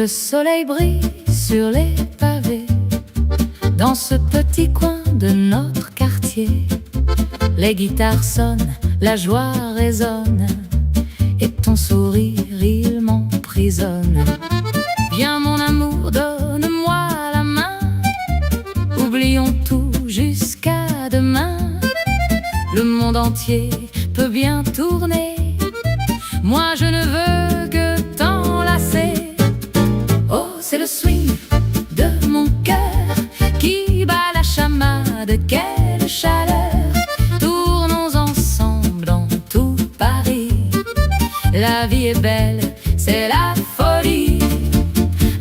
Le soleil brille sur les pavés dans ce petit coin de notre quartier. Les guitares sonnent, la joie résonne et ton sourire il m'emprisonne. Viens mon amour, donne-moi la main, oublions tout jusqu'à demain. Le monde entier peut bien tourner, moi je ne veux que t'enlacer. Oh, c'est le swing de mon cœur qui bat la chamade, quelle chaleur. Tournons ensemble dans tout Paris. La vie est belle, c'est la folie.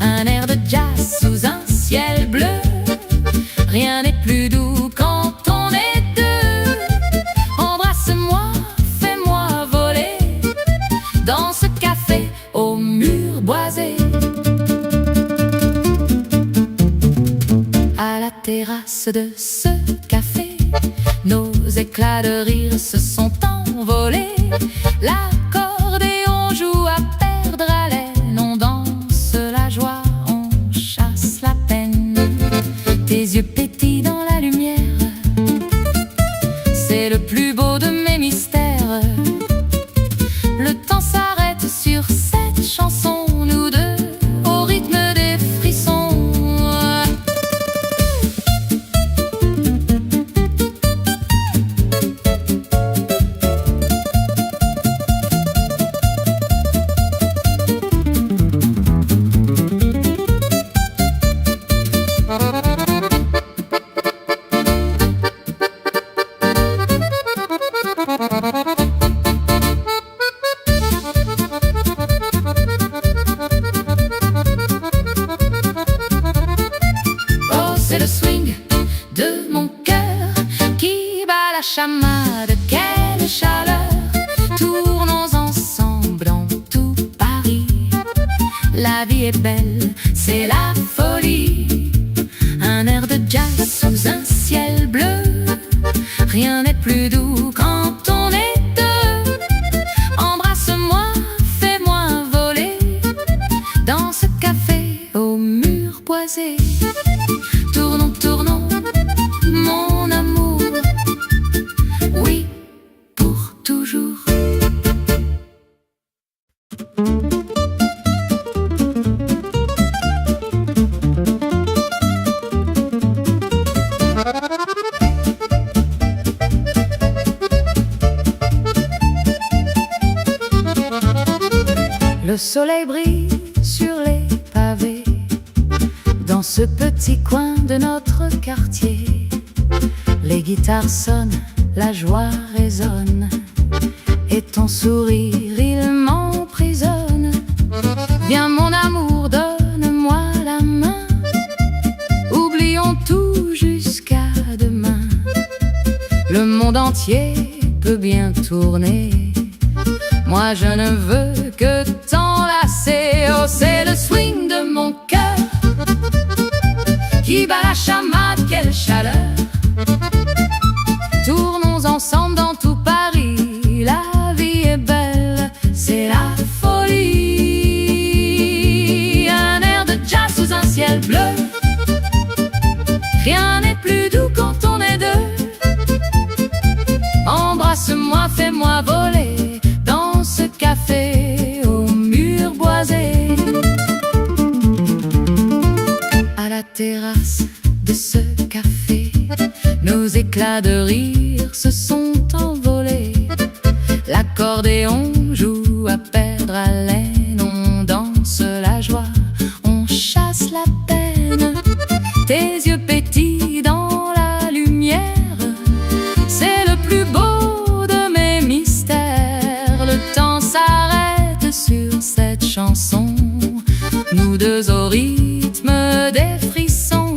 Un air de jazz sous un ciel bleu. Rien n'est plus doux quand on est deux. Embrasse-moi, fais-moi voler dans ce café au mur boisé. À la terrasse de ce café, nos éclats de rire se sont envolés. L'accordéon joue à perdre haleine. On danse la joie, on chasse la peine. Tes yeux pétillent dans la lumière, c'est le plus beau de mes mystères. Le temps s'arrête sur cette chanson, nous deux au rythme des frissons. C'est le swing de mon cœur qui bat la chamade, quelle chaleur. Tournons ensemble dans tout Paris. La vie est belle, c'est la folie. Un air de jazz sous un ciel bleu. Rien n'est plus doux quand on est deux. Embrasse-moi, fais-moi voler dans ce café au mur boisé. Tournons, tournons, mon amour, oui, pour toujours. Le soleil brille sur les pavés dans ce petit coin de notre quartier. Les guitares sonnent, la joie résonne et ton sourire il m'emprisonne. Viens mon amour, donne-moi la main, oublions tout jusqu'à demain. Le monde entier peut bien tourner, moi je ne veux que t'enlacer. Oh, c'est le swing de mon cœur qui bat la chamade, quelle chaleur. Tournons ensemble dans tout Paris. La vie est belle, c'est la folie. Un air de jazz sous un ciel bleu. Rien n'est plus doux quand on est deux. Embrasse-moi, fais-moi voler dans ce café au mur boisé. À la terrasse de ce café, nos éclats de rire se sont envolés. L'accordéon joue à perdre haleine. On danse la joie, on chasse la peine. Tes yeux pétillent dans la lumière, c'est le plus beau de mes mystères. Le temps s'arrête sur cette chanson, nous deux au rythme des frissons.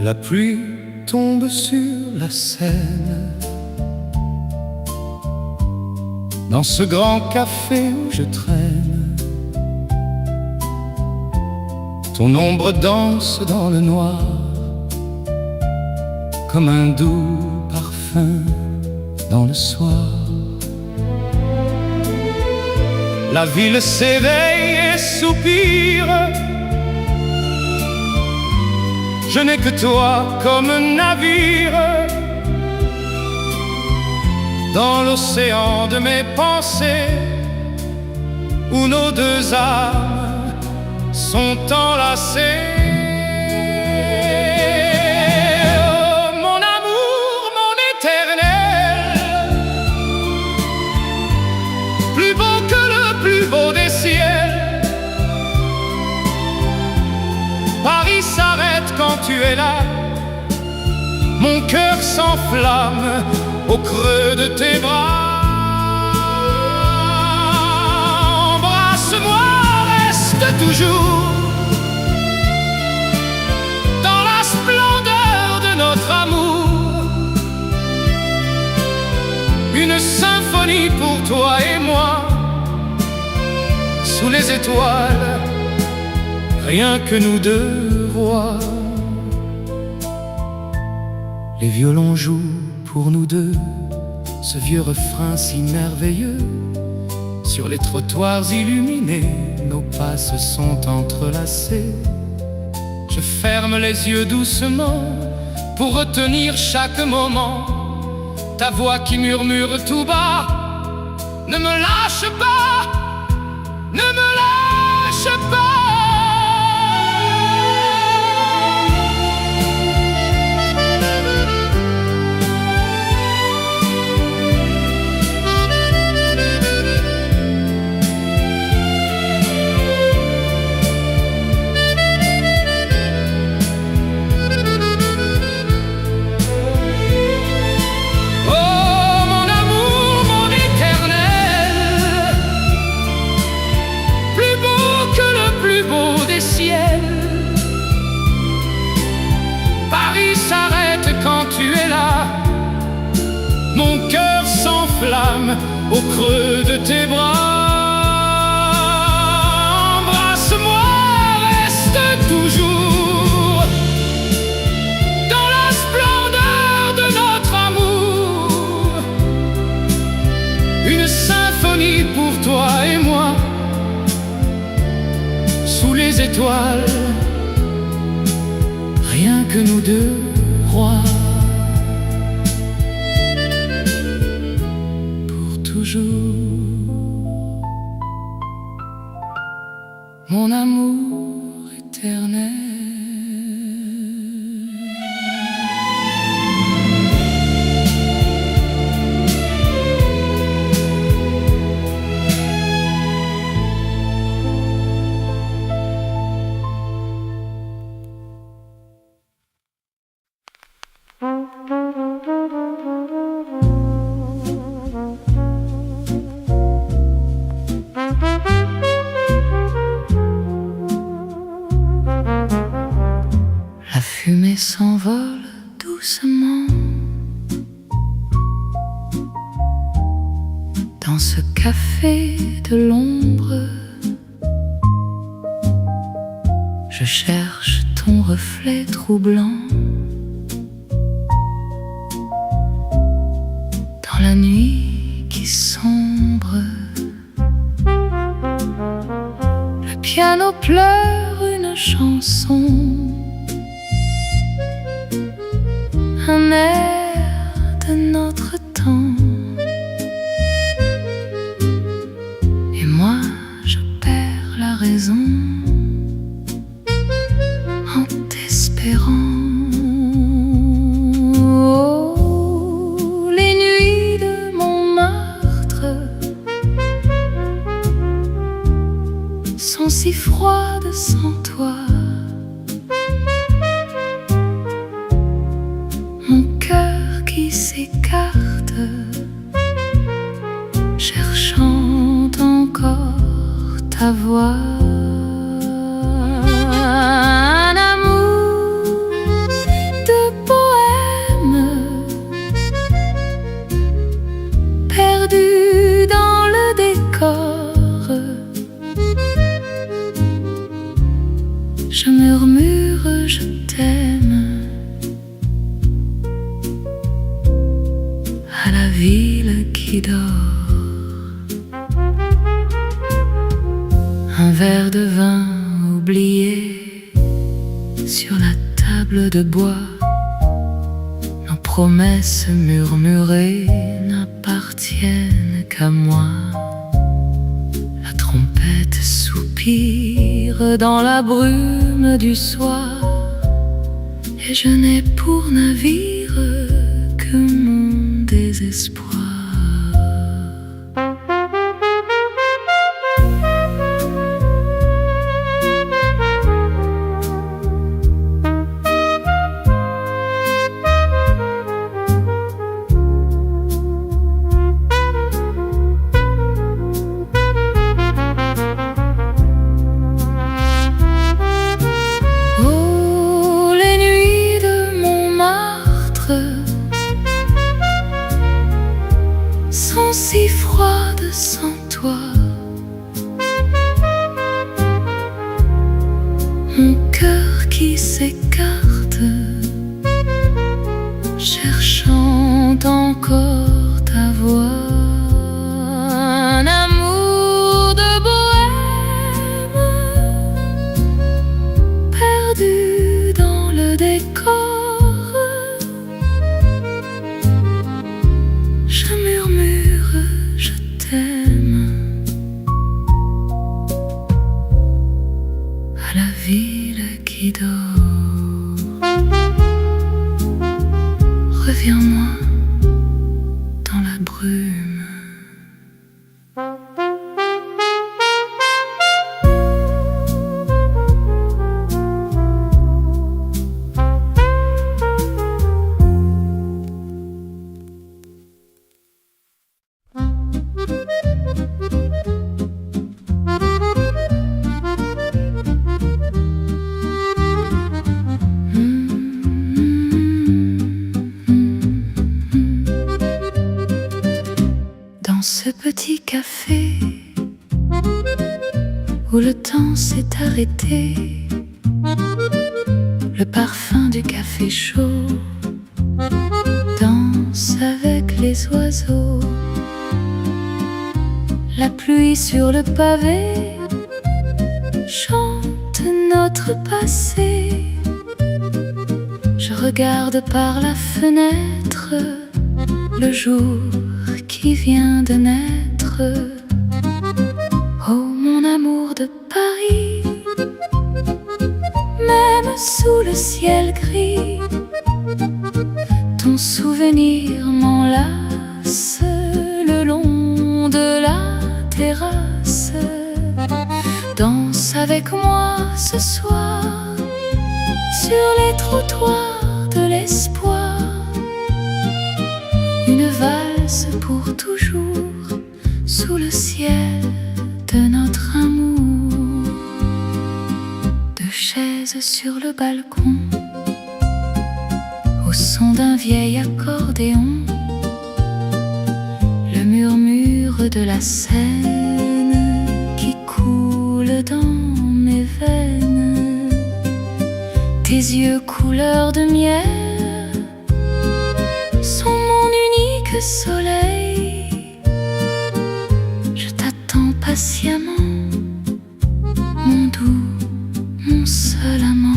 La pluie tombe sur la Seine. Dans ce grand café où je traîne, ton ombre danse dans le noir, comme un doux parfum dans le soir. La ville s'éveille et soupire. Je n'ai que toi comme un navire dans l'océan de mes pensées, où nos deux âmes sont enlacées. Oh, mon amour, mon éternel, plus beau que le plus beau des ciels. Paris s'arrête quand tu es là, mon cœur s'enflamme au creux de tes bras. Embrasse-moi, reste toujours dans la splendeur de notre amour. Une symphonie pour toi et moi, sous les étoiles, rien que nous deux voix. Les violons jouent pour nous deux ce vieux refrain si merveilleux. Sur les trottoirs illuminés, nos pas se sont entrelacés. Je ferme les yeux doucement pour retenir chaque moment ta voix qui murmure tout bas: ne me lâche pas, ne me lâche pas. Paris s'arrête quand tu es là, mon cœur s'enflamme au creux de tes bras. Embrasse-moi, reste toujours dans la splendeur de notre amour. Une symphonie pour toi et moi, sous les étoiles, rien que nous deux rois. Pour toujours, mon amour éternel. La fumée s'envole doucement dans ce café de l'ombre. Je cherche ton reflet troublant dans la nuit qui sombre. Le piano pleure une chanson, un air de notre temps. Et moi, je perds la raison en t'espérant. Oh, les nuits de Montmartre sont si froides sans toi. Mon cœur qui s'écarte, cherchant encore ta voix. Un amour ville qui dort. Un verre de vin oublié sur la table de bois. Nos promesses murmurées n'appartiennent qu'à moi. La trompette soupire dans la brume du soir, et je n'ai pour navire que mon désespoir. Sont si froides sans toi. Mon cœur qui s'écarte, cherchant encore ta voix. Un amour de bohème, perdu dans le décor. Je murmure, je t'aime à la ville qui dort. Reviens-moi dans la brume. Dans ce petit café où le temps s'est arrêté, le parfum du café chaud danse avec les oiseaux. La pluie sur le pavé chante notre passé. Je regarde par la fenêtre le jour qui vient de naître. Oh mon amour de Paris, même sous le ciel gris, ton souvenir m'enlace le long de la terrasse. Danse avec moi ce soir sur les trottoirs de l'espoir. Une valse pour toujours sous le ciel de notre amour. Deux chaises sur le balcon, au son d'un vieil accordéon. Le murmure de la Seine qui coule dans mes veines. Tes yeux couleur de miel sont mon unique soleil. Je t'attends patiemment, mon doux, mon seul amant.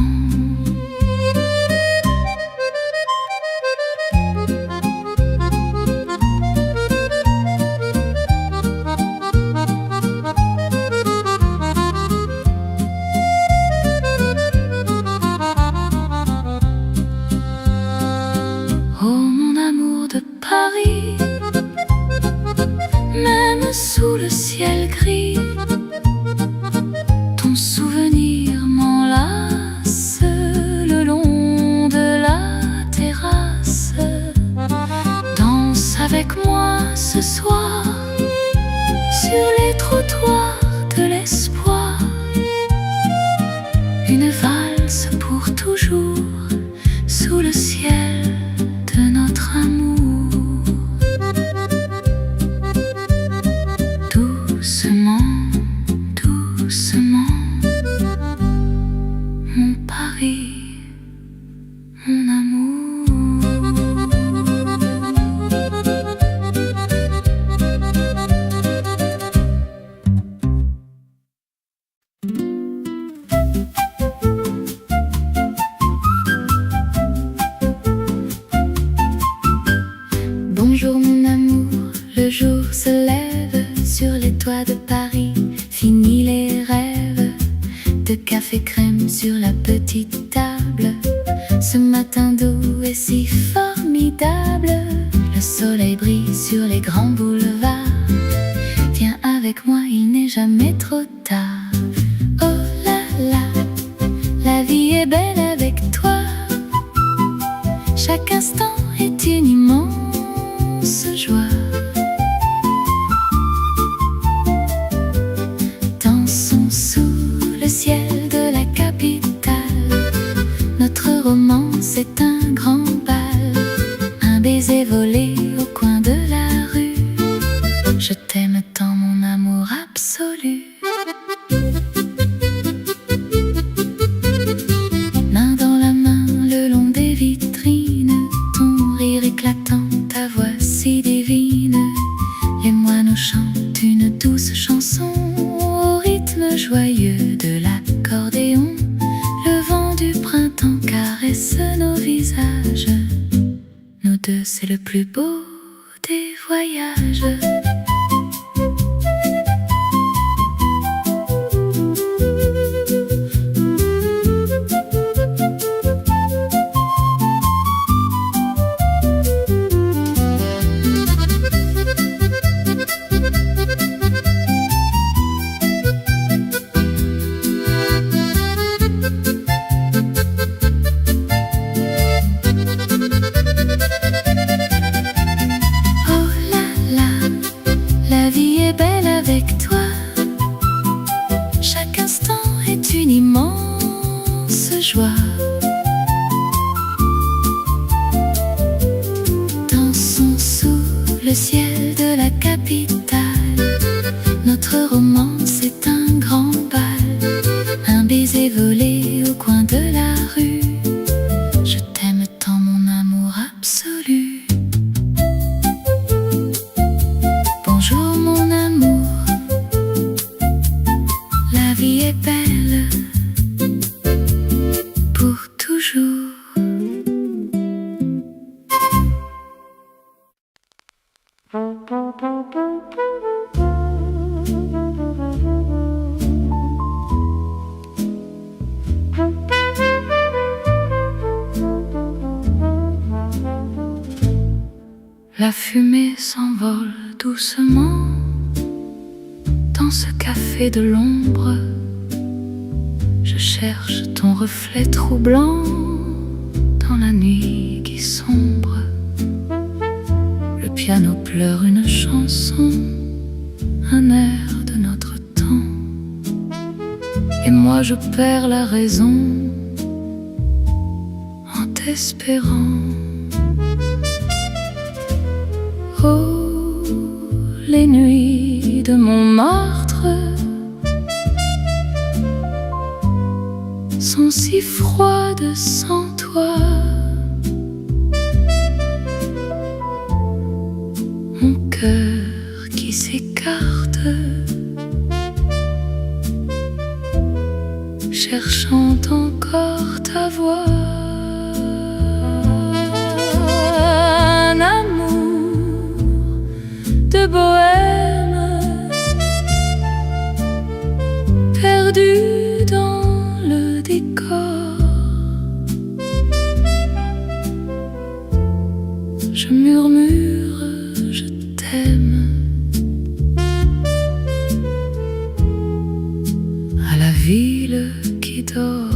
Paris, même sous le ciel gris, ton souvenir m'enlace le long de la terrasse. Danse avec moi ce soir sur les trottoirs de l'espoir. Une valse pour toujours sous le ciel de notre amour. Doucement, doucement, mon Paris, mon amour. jour se lève sur les toits de Paris. Fini les rêves de café crème sur la petite table. Ce matin doux est si formidable. Le soleil brille sur les grands boulevards. Viens avec moi, il n'est jamais trop tard. Oh là là, la vie est belle avec toi. Chaque instant est une immense joie. Dansons sous le ciel de la capitale. Notre romance est un grand bal. Un baiser volé au coin de la rue. Je t'aime tant, mon amour absolu. Main dans la main le long des vitrines. Ton rire éclatant, ta voix si divine. Les moineaux chantent une douce chanson au rythme joyeux de l'accordéon. Le vent du printemps caresse nos visages. Nous deux, c'est le plus beau des voyages. La vie est belle avec toi. Chaque instant est une immense joie. Dansons sous le ciel de la capitale. Notre romance est un grand bal. Un baiser volé au coin de la rue. Je t'aime tant, mon amour absolu. Bonjour mon amour, la vie est belle pour toujours. La fumée s'envole doucement dans ce café de l'ombre. Je cherche ton reflet troublant dans la nuit qui sombre. Le piano pleure une chanson, un air de notre temps. Et moi je perds la raison en t'espérant. Oh, les nuits de Montmartre sont si froides sans toi. Mon cœur qui s'écarte, cherchant encore ta voix. Un amour de bohème perdu dans le décor. Je murmure, je t'aime à la ville qui dort.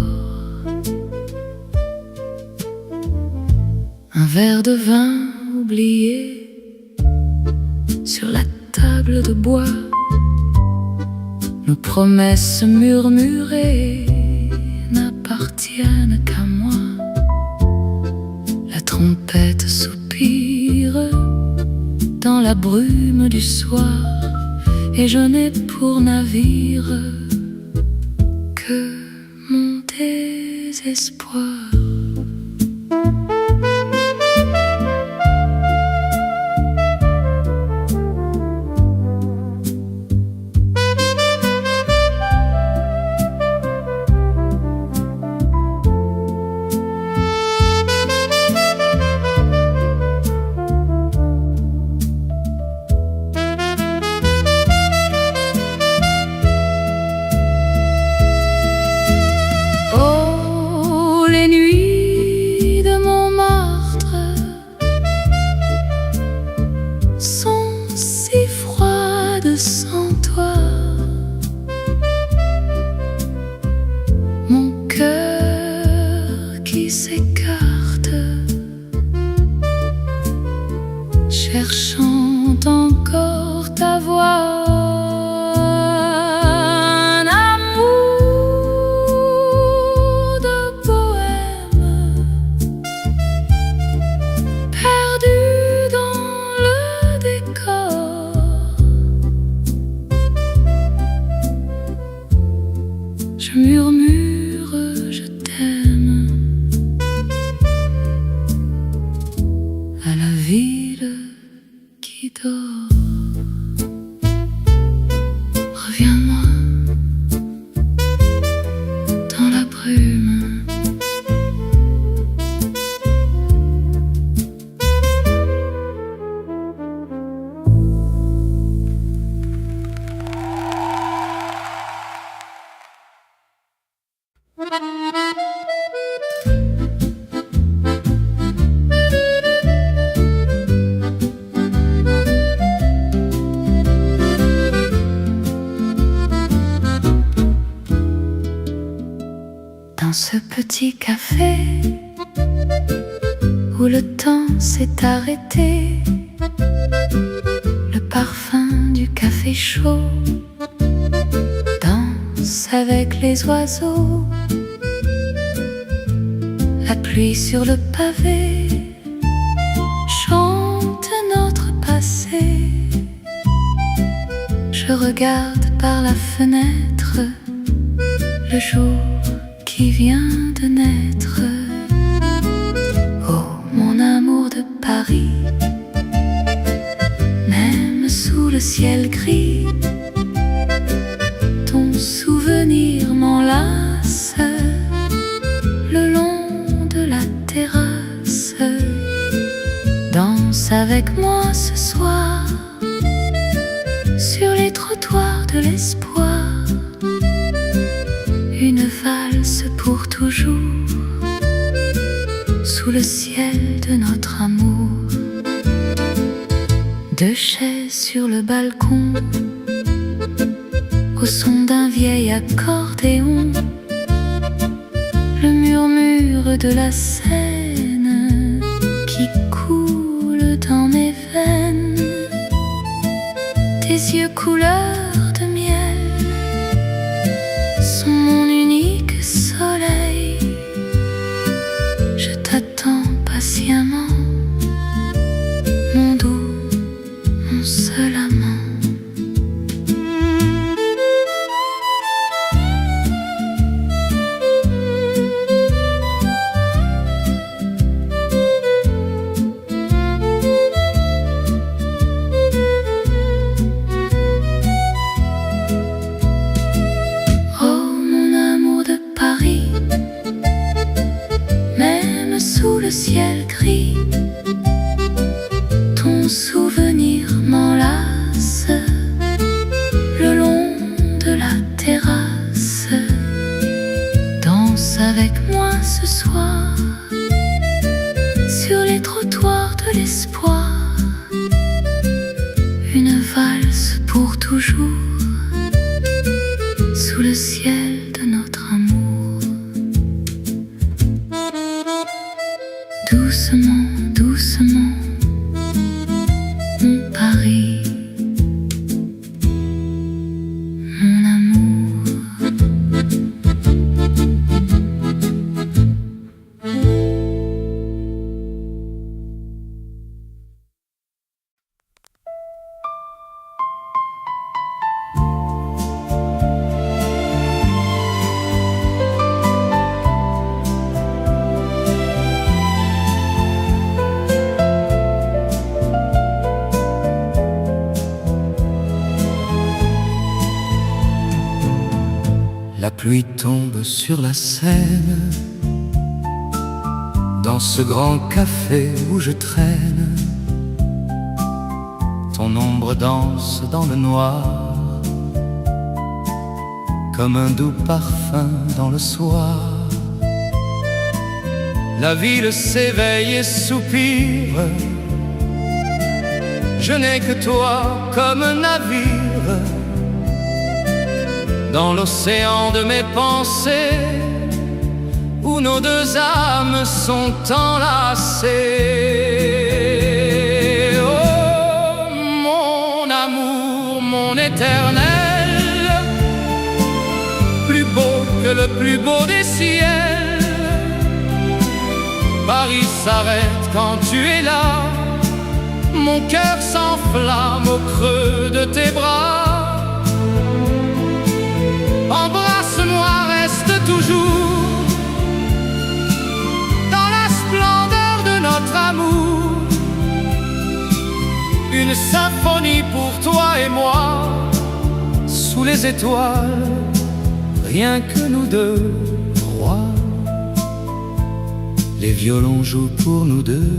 Un verre de vin oublié sur la table de bois. Nos promesses murmurées n'appartiennent qu'à moi. La trompette soupire dans la brume du soir, et je n'ai pour navire que mon désespoir. cherchant encore ta voix. Un amour de poème perdu dans le décor. Je murmure, je t'aime à la ville qui dort. Reviens-moi dans la brume. Dans ce petit café où le temps s'est arrêté, le parfum du café chaud danse avec les oiseaux. La pluie sur le pavé chante notre passé. Je regarde par la fenêtre le jour qui vient de naître. Oh, mon amour de Paris, même sous le ciel gris, ton souvenir m'enlace le long de la terrasse. Danse avec moi ce soir sur les trottoirs de l'espoir. Une valse pour toujours sous le ciel de notre amour. Deux chaises sur le balcon au son d'un vieil accordéon. Le murmure de la Seine qui coule dans mes veines. Tes yeux couleur de miel sont mon unique soleil. Je t'attends patiemment, mon doux, mon seul amant. Sous le ciel gris, ton souvenir m'enlace le long de la terrasse. Danse avec moi ce soir sur les trottoirs de l'espoir. Une valse pour toujours sous le ciel de notre amour. Doucement, doucement, mon Paris, mon amour. La pluie tombe sur la Seine, dans ce grand café où je traîne. Ton ombre danse dans le noir, comme un doux parfum dans le soir. La ville s'éveille et soupire, je n'ai que toi comme un navire dans l'océan de mes pensées, où nos deux âmes sont enlacées. Oh, plus beau des ciels. Paris s'arrête quand tu es là, mon cœur s'enflamme au creux de tes bras. Embrasse-moi, reste toujours dans la splendeur de notre amour. Une symphonie pour toi et moi, sous les étoiles, rien que nous deux, rois. Les violons jouent pour nous deux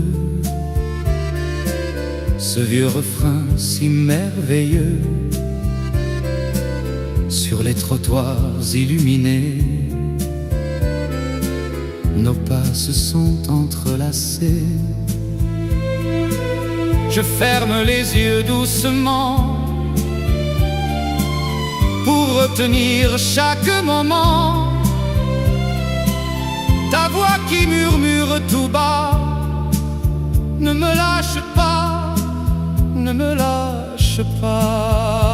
ce vieux refrain si merveilleux. Sur les trottoirs illuminés, nos pas se sont entrelacés. Je ferme les yeux doucement pour retenir chaque moment ta voix qui murmure tout bas. Ne me lâche pas, ne me lâche pas.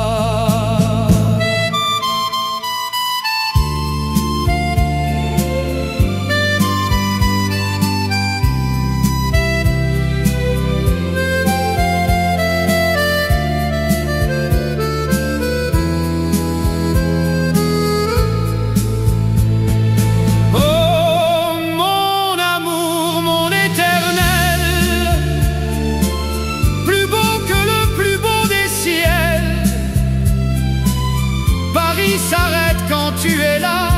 S'arrête quand tu es là,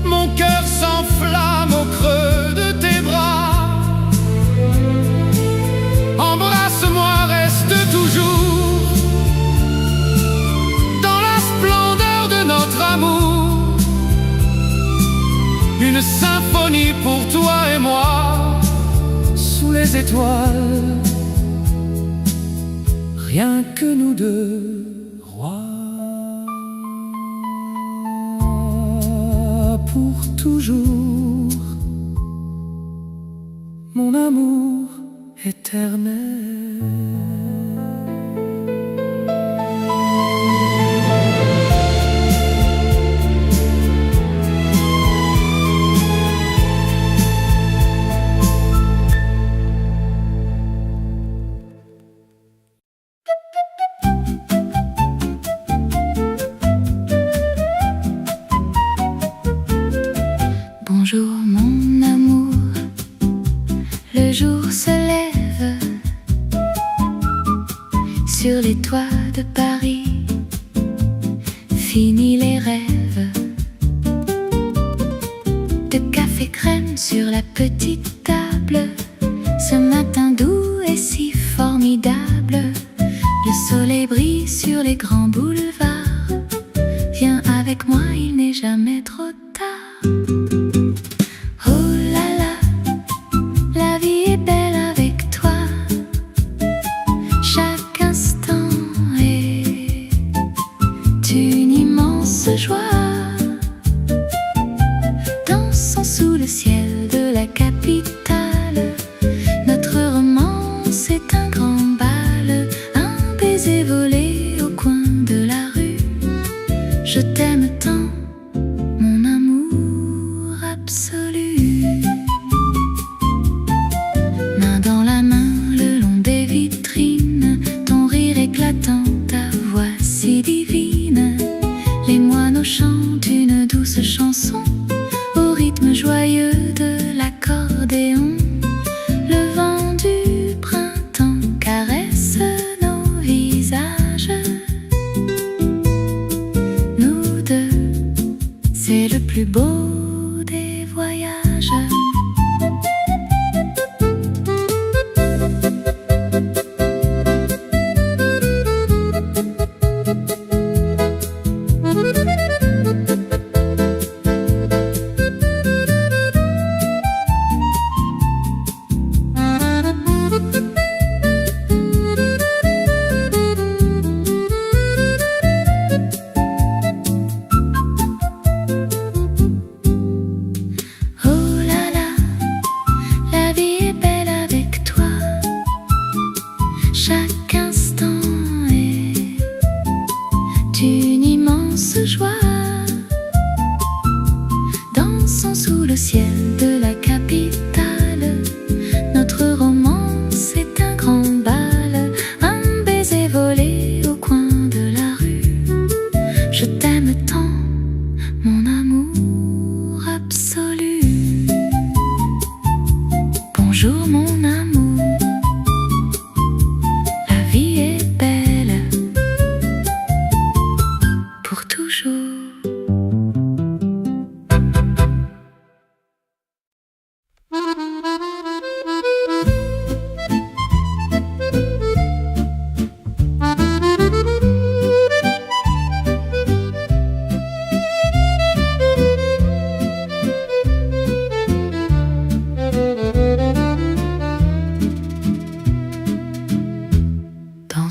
mon cœur s'enflamme au creux de tes bras. Embrasse-moi, reste toujours dans la splendeur de notre amour. Une symphonie pour toi et moi, sous les étoiles, rien que nous deux, rois. Pour toujours, mon amour éternel. Bonjour mon amour, le jour se lève sur les toits de Paris, fini les rêves de café crème sur la petite table. Ce matin doux et si formidable, le soleil brille sur les grands boulevards. Viens avec moi, il n'est jamais trop tard. Joie, dansant sous le ciel de la capitale. Notre romance est un grand bal, un baiser volé au coin de la rue. Je t'aime tant, mon amour absolu. Main dans la main le long des vitrines, ton rire éclatant, ta voix si divine. Les moineaux chantent une douce chanson au rythme joyeux de l'accordéon. Le vent du printemps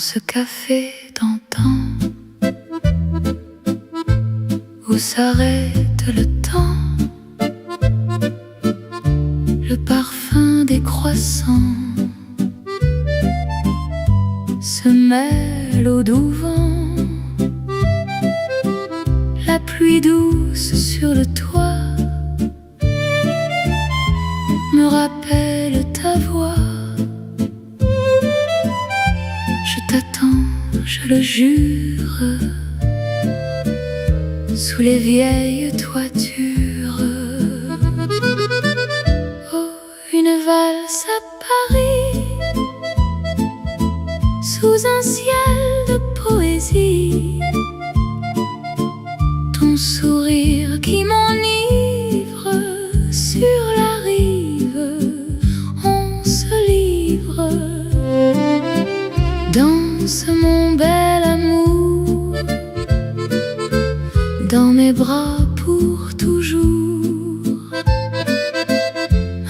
ce café d'antan où s'arrête le temps, le parfum des croissants se mêle au doux vent, la pluie douce sur le toit me rappelle ta voix. Je t'attends, je le jure, sous les vieilles toitures. Oh, une valse à Paris, sous un ciel de poésie, ton sourire qui m'enivre sur la rive, on se livre. Danse mon bel amour, dans mes bras pour toujours.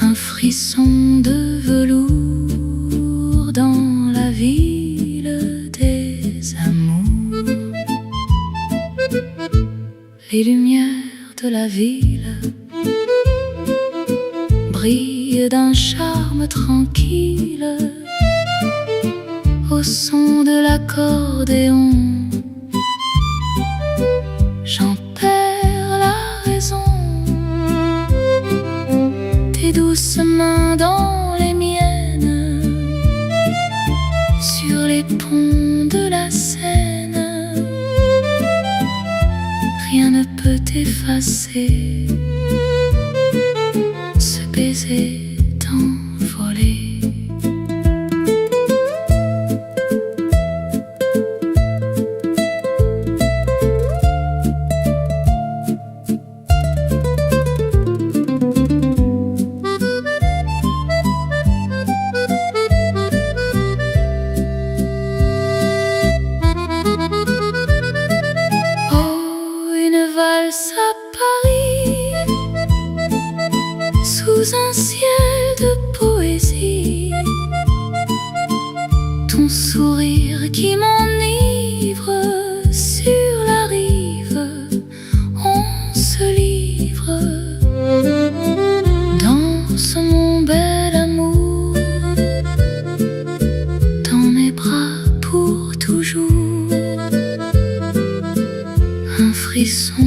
Un frisson de velours dans la ville des amours. Les lumières de la ville brillent d'un charme tranquille au son de l'accordéon. J'en perds la raison. Tes douces mains dans les miennes, sur les ponts de la Seine, rien ne peut effacer ce baiser envolé. Valse à Paris, sous un ciel de poésie, ton sourire qui m'enivre sur la rive, on se livre. Danse mon bel amour, dans mes bras pour toujours. Un frisson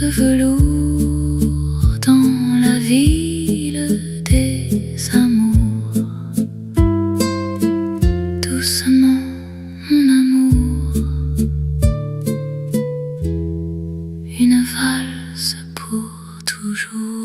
de velours dans la ville des amours. Doucement, mon amour, une valse pour toujours.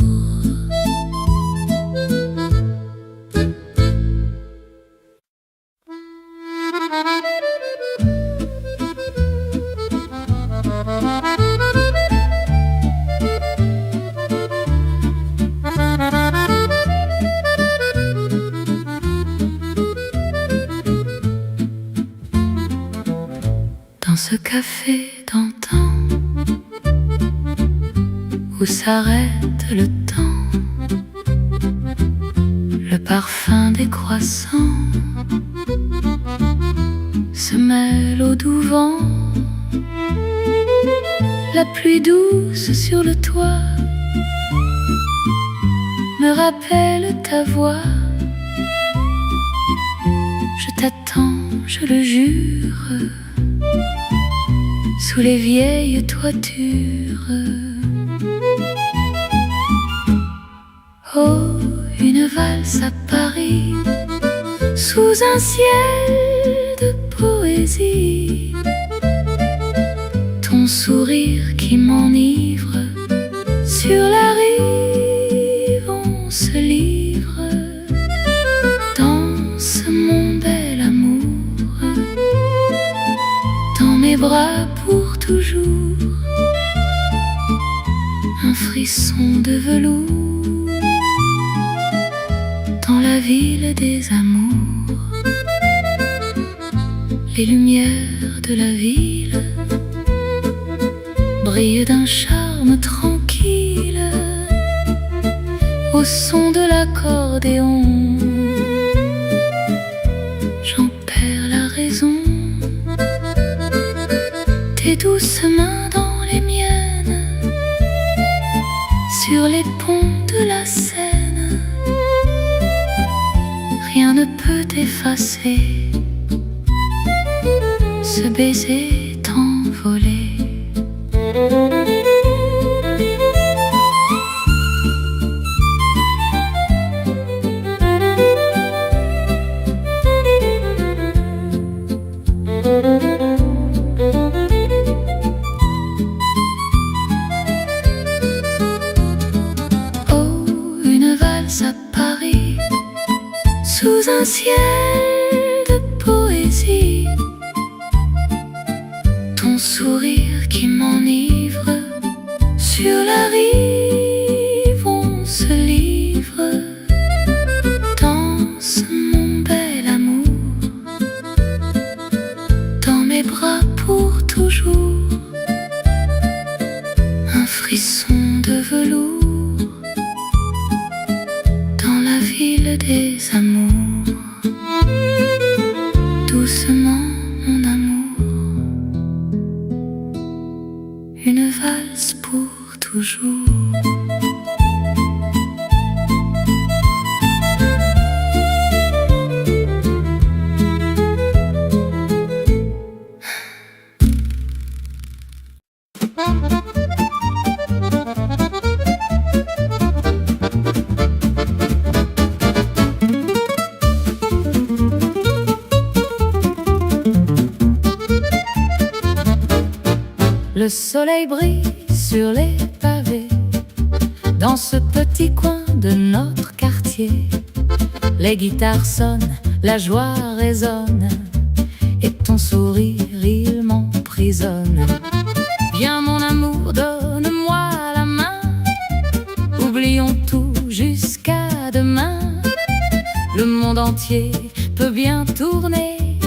Dans ce café d'antan où s'arrête le temps, le parfum des croissants se mêle au doux vent, la pluie douce sur le toit me rappelle ta voix. Je t'attends, je le jure, sous les vieilles toitures. Oh, une valse à Paris, sous un ciel de poésie, ton sourire qui m'enivre sur la rive, on se livre. Danse mon bel amour, dans mes bras pour toujours. Un frisson de velours dans la ville des amours. Les lumières de la ville brillent d'un charme tranquille au son de l'accordéon. J'en perds la raison. douces mains dans les miennes, sur les ponts de la Seine. Rien ne peut effacer ce baiser envolé. À Paris, sous un ciel de poésie, ton sourire qui m'enivre, sur la rive on se livre. Danse mon bel amour, dans mes bras pour toujours, un frisson de velours, ville des amours. Doucement mon amour, une valse pour toujours. Le soleil brille sur les pavés, dans ce petit coin de notre quartier. Les guitares sonnent, la joie résonne, et ton sourire, il m'emprisonne. Viens mon amour, donne-moi la main, oublions tout jusqu'à demain. Le monde entier peut bien tourner,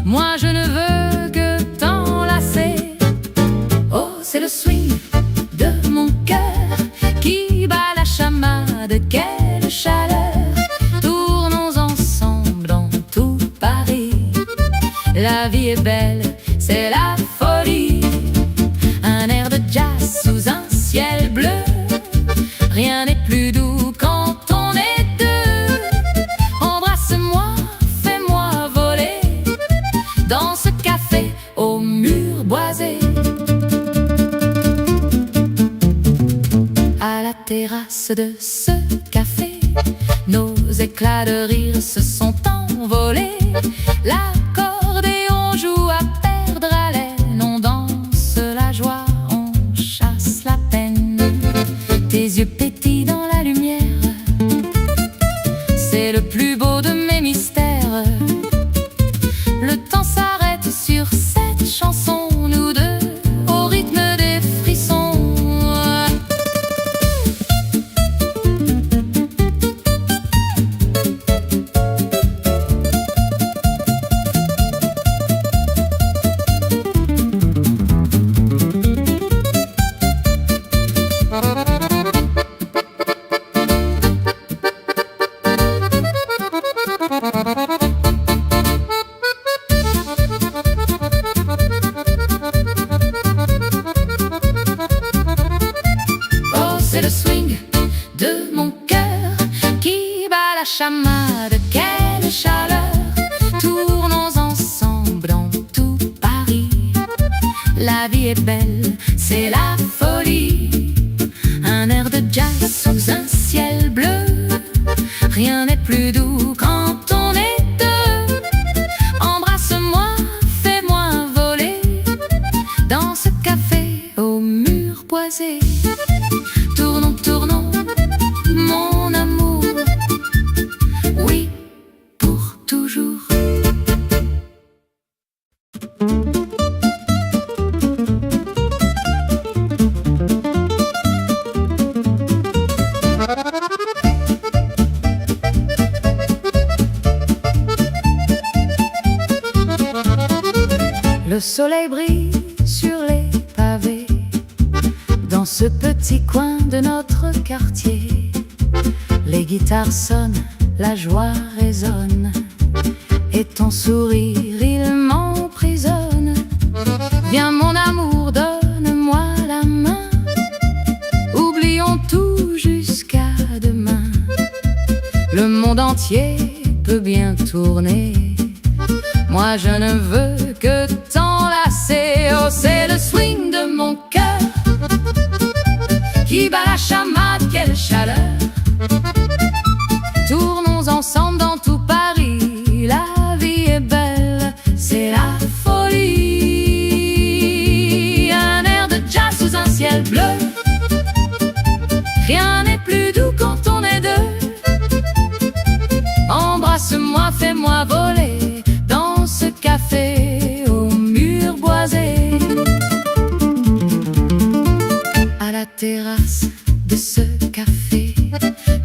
moi je ne veux que t'enlacer. Oh, c'est le swing de mon cœur qui bat la chamade, quelle chaleur. Tournons ensemble dans tout Paris. La vie est belle, c'est la folie. Un air de jazz sous un ciel bleu. Rien n'est plus doux quand on est deux. Embrasse-moi, fais-moi voler dans ce café au mur boisé. À la terrasse de ce café, nos éclats de rire se sont envolés. L'accordéon joue à perdre haleine, on danse la joie, on chasse la peine. Tes yeux pétillent dans la lumière, c'est le plus beau de mes mystères. Le temps s'arrête sur cette chanson, nous deux au rythme des frissons. C'est le swing de mon cœur qui bat la chamade, quelle chaleur. Tournons ensemble dans tout Paris. La vie est belle, c'est la folie. Un air de jazz sous un ciel bleu. Rien n'est plus doux quand on est deux. Embrasse-moi, fais-moi voler dans ce café au mur boisé. Tournons, tournons, mon amour, oui, pour toujours. Le soleil brille sur les pavés, dans ce petit coin de notre quartier. Les guitares sonnent, la joie résonne, et ton sourire, il m'emprisonne. Viens mon amour, entier peut bien tourner. Moi je ne veux que t'enlacer. Oh, c'est le swing de mon cœur qui bat la chamade, quelle chaleur. Tournons ensemble dans tout Paris, la vie est belle, c'est la folie. Un air de jazz sous un ciel bleu, rien n'est plus doux quand on est deux. Embrasse-moi, fais-moi voler dans ce café aux murs boisés. À la terrasse de ce café,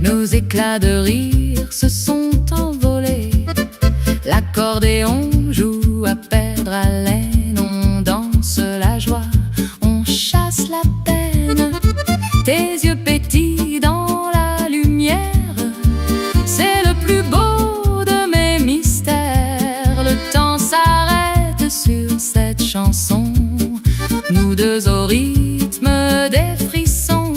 nos éclats de rire se sont envolés. L'accordéon joue à perdre haleine, on danse la joie, on chasse la peine. Tes yeux pétillent dans la lumière, c'est le plus beau de mes mystères. Le temps s'arrête sur cette chanson, nous deux au rythme des frissons.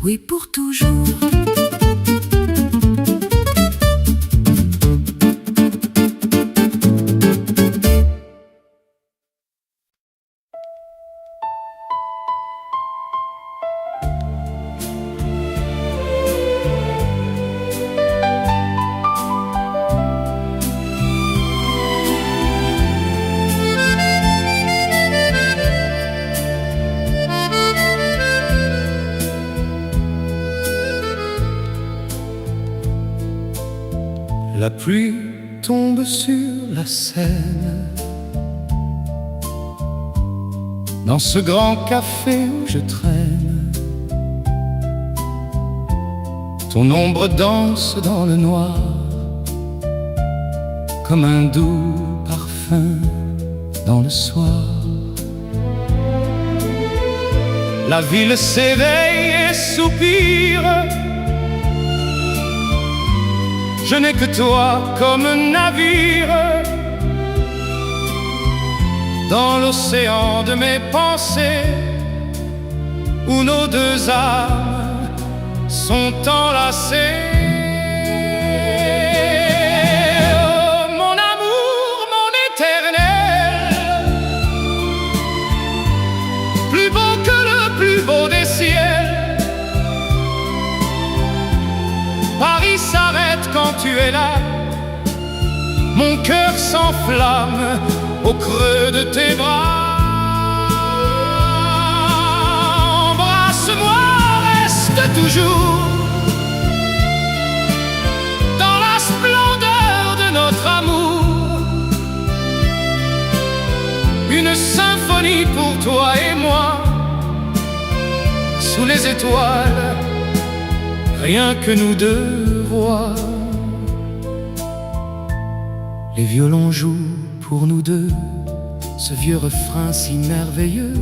Oui, pour toujours. La pluie tombe sur la Seine, dans ce grand café où je traîne. Ton ombre danse dans le noir, comme un doux parfum dans le soir. La ville s'éveille et soupire, je n'ai que toi comme un navire dans l'océan de mes pensées, où nos deux âmes sont enlacées. Oh, mon amour, mon éternel, plus beau que le plus beau des ciels. Paris s'arrête quand tu es là, mon cœur s'enflamme au creux de tes bras. Embrasse-moi, reste toujours dans la splendeur de notre amour, une symphonie pour toi et moi, sous les étoiles, rien que nous deux voix. Les violons jouent pour nous deux ce vieux refrain si merveilleux.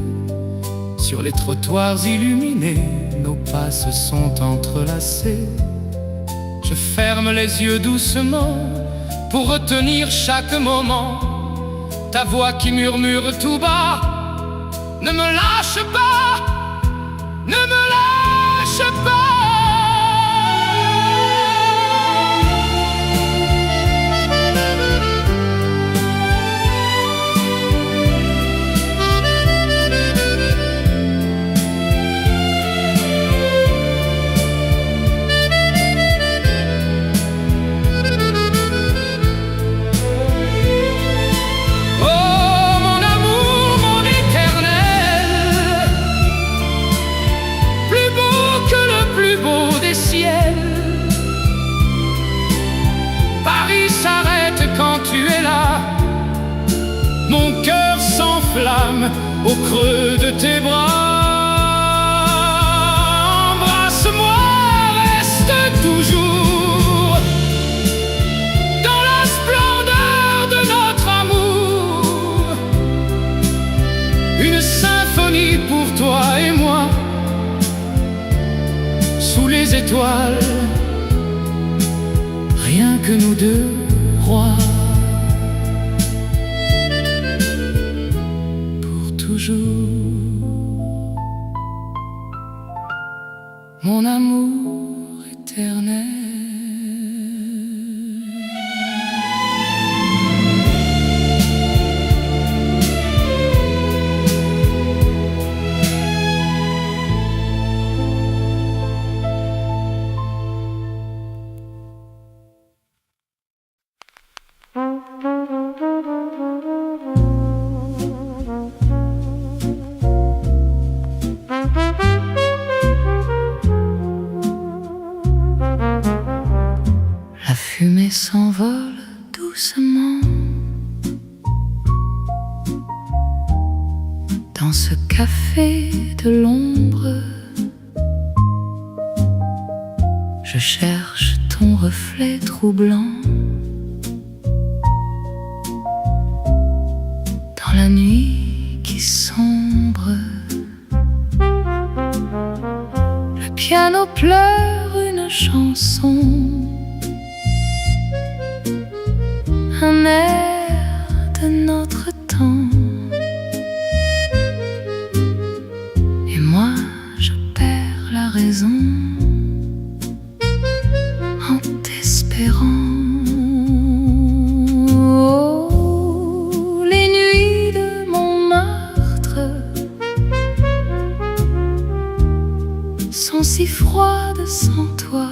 Sur les trottoirs illuminés, nos pas se sont entrelacés. Je ferme les yeux doucement pour retenir chaque moment ta voix qui murmure tout bas: ne me lâche pas, ne me lâche pas. plus beau des ciels. Paris s'arrête quand tu es là. Mon cœur s'enflamme au creux de tes bras. Embrasse-moi, reste toujours dans la splendeur de notre amour. Une symphonie pour toi et moi, sous les étoiles, rien que nous deux, rois. Pour toujours, mon amour éternel. La fumée s'envole doucement dans ce café de l'ombre. Je cherche ton reflet troublant dans la nuit qui sombre. Le piano pleure une chanson, un air de notre temps. Et moi je perds la raison en t'espérant. Oh, les nuits de Montmartre sont si froides sans toi.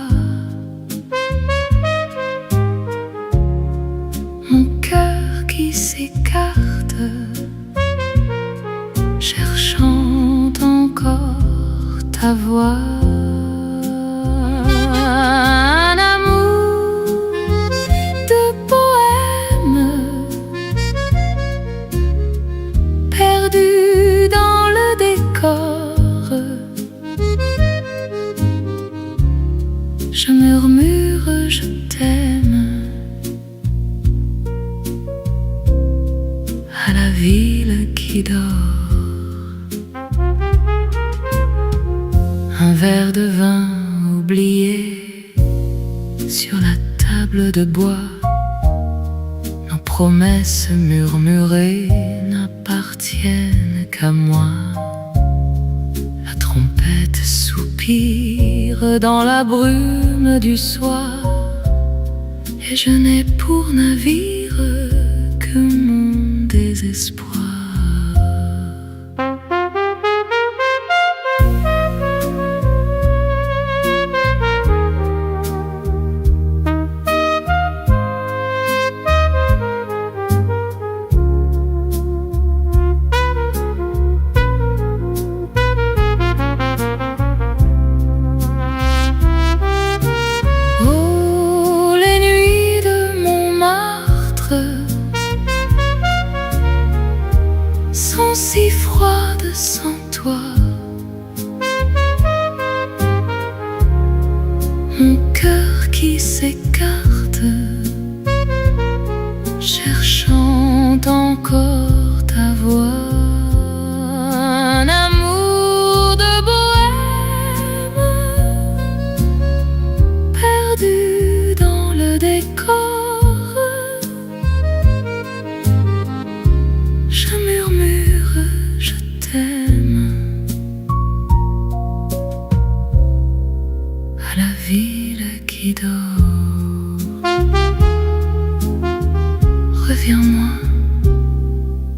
Mon cœur qui s'écarte, cherchant encore ta voix. Un amour de poème perdu dans le décor. Je murmure, je t'aime à la ville qui dort. Un verre de vin oublié sur la table de bois. Nos promesses murmurées n'appartiennent qu'à moi. La trompette soupire dans la brume du soir, et je n'ai pour navire que mon désespoir. Si froide sans toi, mon cœur qui s'écarte, cherchant encore ta voix. Un amour de bohème perdu dans le décor. Je murmure, je t'aime à la ville qui dort. Reviens-moi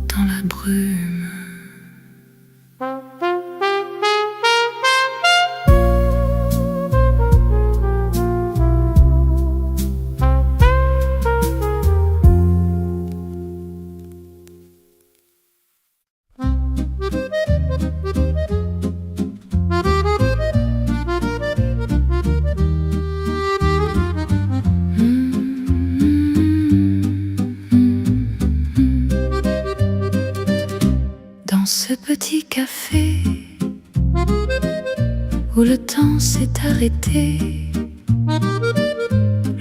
dans la brume. petit café où le temps s'est arrêté,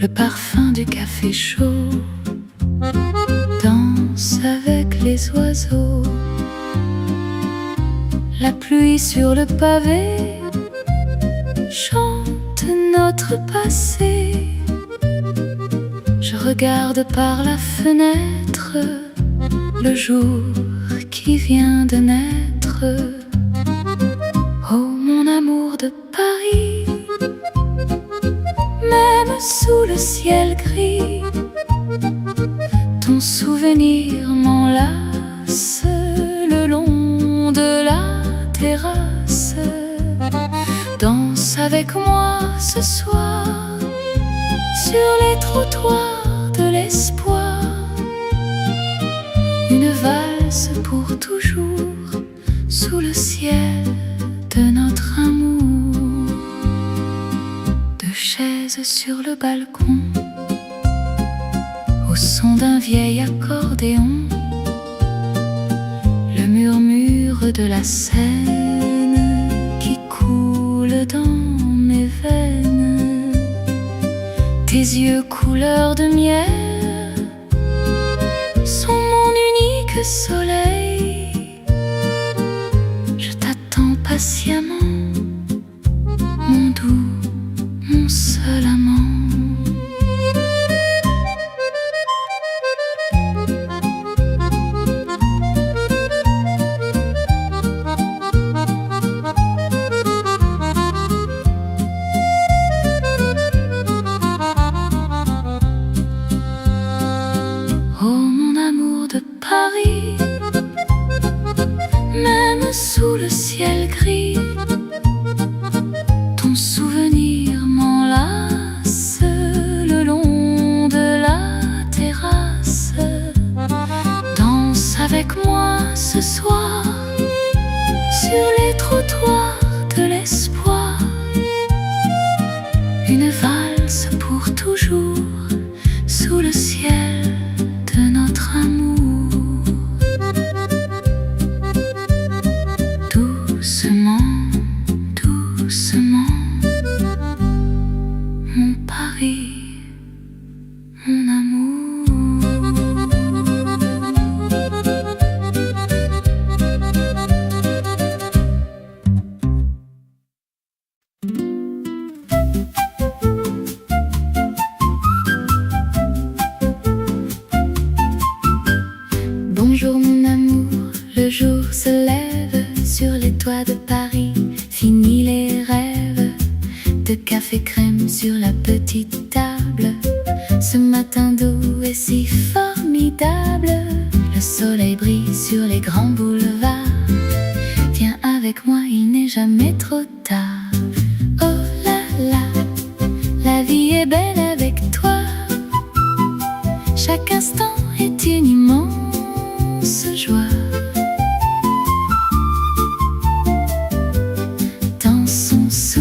le parfum du café chaud danse avec les oiseaux. La pluie sur le pavé chante notre passé. Je regarde par la fenêtre le jour qui vient de naître. Oh mon amour de Paris, même sous le ciel gris, ton souvenir m'enlace le long de la terrasse. Danse avec moi ce soir sur les trottoirs de l'espoir. Une valse pour toujours sous le ciel de notre amour. Deux chaises sur le balcon au son d'un vieil accordéon. Le murmure de la Seine qui coule dans mes veines. Tes yeux couleur de miel sont mon unique soleil. Je t'attends patiemment, mon doux, mon seul amant. Paris, même sous le ciel gris, ton souvenir m'enlace le long de la terrasse. Danse avec moi ce soir sur les trottoirs de l'espoir. Une valse pour toujours sous le ciel de notre amour. Doucement, doucement, mon Paris, mon amour. Bonjour mon amour, le jour se lève sur les toits de Paris. Fini les rêves de café crème sur la petite table. Ce matin doux est si formidable. Le soleil brille sur les grands boulevards. Viens avec moi, il n'est jamais trop tard. Oh là là, la vie est belle avec toi. Chaque instant est une immense joie. Dansons sous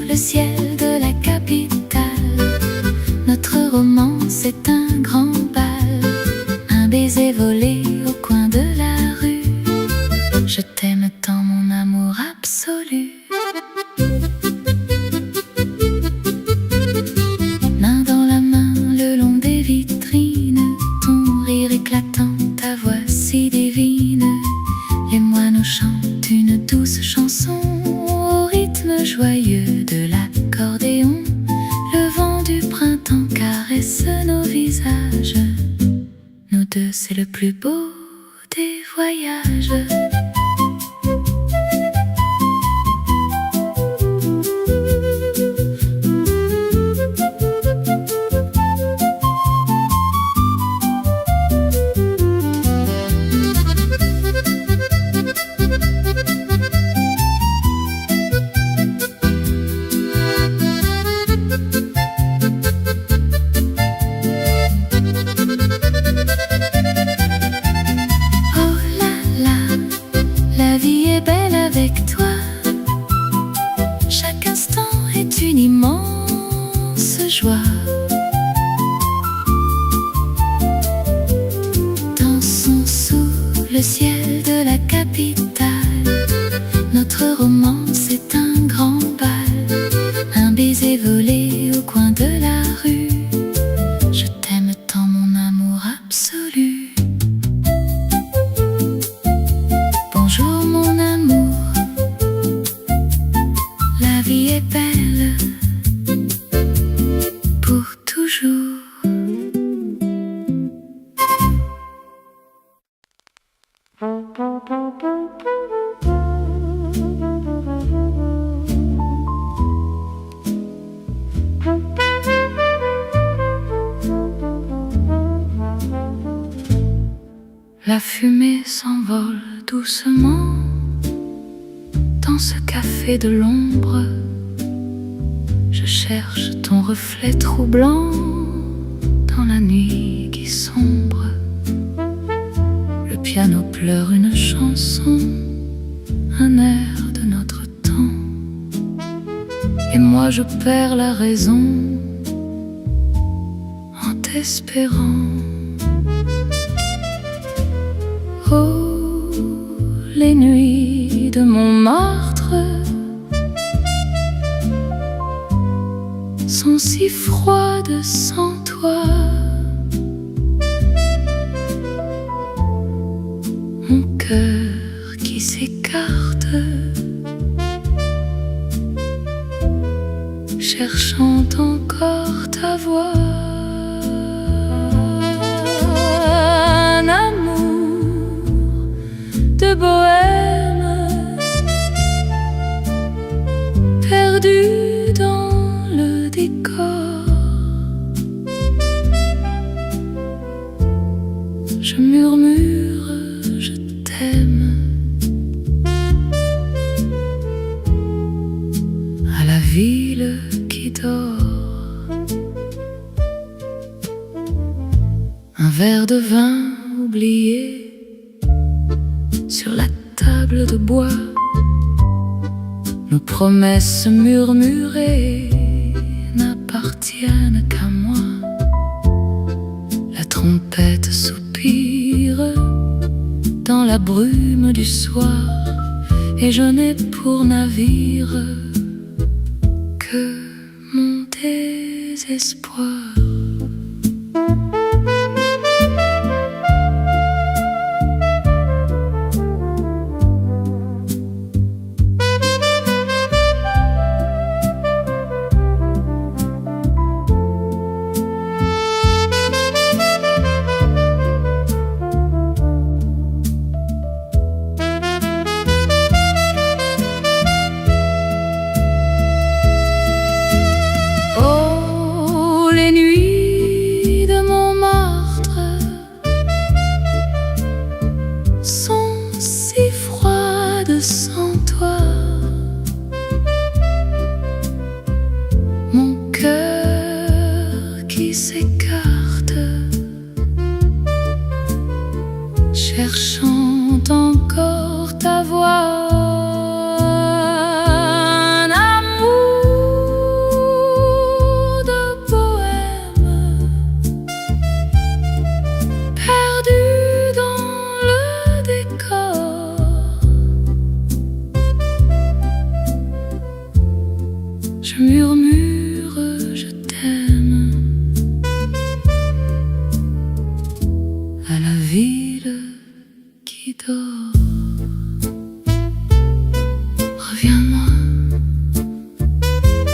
le ciel de la capitale. Notre romance est un grand bal. Un baiser volé au coin de la rue. Je t'aime tant mon amour absolu. Main dans la main le long des vitrines, ton rire éclatant, ta voix si divine. Les moineaux chantent une douce chanson au rythme joyeux de l'accordéon. Le vent du printemps caresse nos visages. Nous deux, c'est le plus beau des voyages. joie. Dansons sous le ciel de la capitale. t'ai volé au coin de la rue. Je t'aime tant, mon amour absolu. Bonjour mon amour, la vie est belle pour toujours. La fumée s'envole doucement dans ce café de l'ombre. Je cherche ton reflet troublant dans la nuit qui sombre. Le piano pleure une chanson, un air de notre temps. Et moi je perds la raison en t'espérant. Oh, les nuits de Montmartre sont si froides sans toi. Mon cœur qui s'écarte, cherchant encore ta voix. Un amour de bohème perdu dans le décor. Je murmure, je t'aime à la ville qui dort. Un verre de vin oublié sur la table de bois. Nos promesses murmurées n'appartiennent qu'à moi. La trompette soupire dans la brume du soir, et je n'ai pour navire que mon désespoir. Les nuits de Montmartre sont si froides sans toi. Mon cœur qui s'écarte, cherchant encore ta voix. Je murmure, je t'aime à la ville qui dort. Reviens.